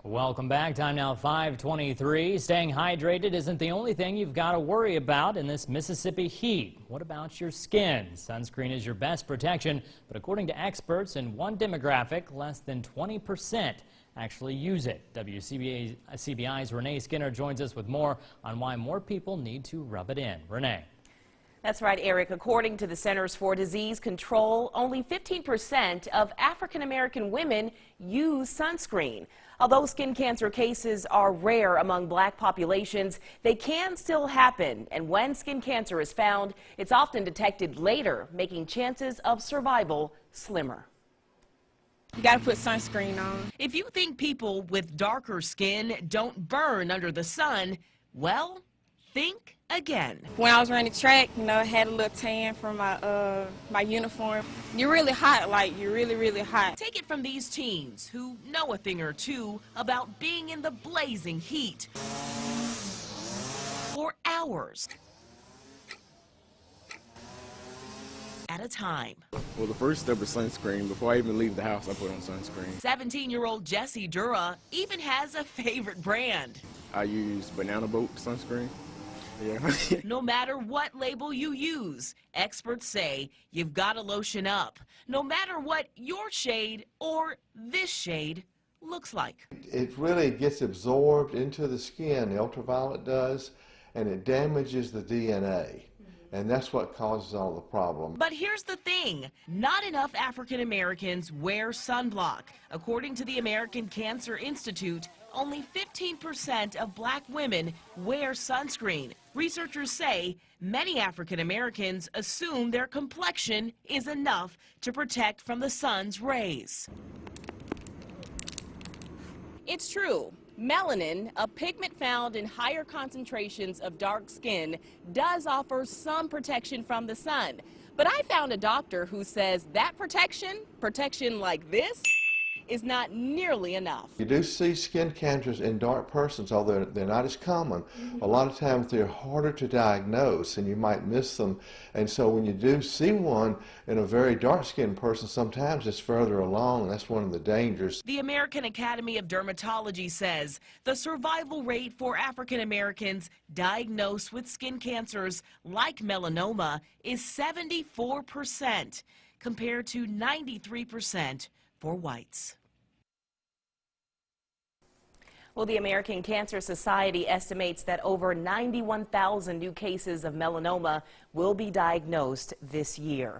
Welcome back. Time now 5:23. Staying hydrated isn't the only thing you've got to worry about in this Mississippi heat. What about your skin? Sunscreen is your best protection, but according to experts in one demographic, less than 20% actually use it. WCBI's Renee Skinner joins us with more on why more people need to rub it in. Renee. That's right, Eric. According to the Centers for Disease Control, only 15% of African American women use sunscreen. Although skin cancer cases are rare among black populations, they can still happen. And when skin cancer is found, it's often detected later, making chances of survival slimmer. You gotta put sunscreen on. If you think people with darker skin don't burn under the sun, well, think again. When I was running track, I had a little tan from my uniform. You're really hot, like you're really hot. Take it from these teens who know a thing or two about being in the blazing heat for hours at a time. Well, the first step is sunscreen. Before I even leave the house, I put on sunscreen. 17-year-old Jesse Dura even has a favorite brand. I use Banana Boat sunscreen. Yeah. No matter what label you use, experts say you've got to lotion up, no matter what your shade or this shade looks like. It really gets absorbed into the skin, the ultraviolet does, and it damages the DNA. And that's what causes all the problem. But here's the thing, not enough African Americans wear sunblock. According to the American Cancer Institute, only 15% of black women wear sunscreen. Researchers say many African Americans assume their complexion is enough to protect from the sun's rays. It's true. Melanin, a pigment found in higher concentrations of dark skin, does offer some protection from the sun. But I found a doctor who says that protection like this, is not nearly enough. You do see skin cancers in dark persons, although they're not as common. A lot of times they're harder to diagnose and you might miss them. And so when you do see one in a very dark-skinned person, sometimes it's further along, and that's one of the dangers. The American Academy of Dermatology says the survival rate for African Americans diagnosed with skin cancers like melanoma is 74%, compared to 93% for whites. Well, the American Cancer Society estimates that over 91,000 new cases of melanoma will be diagnosed this year.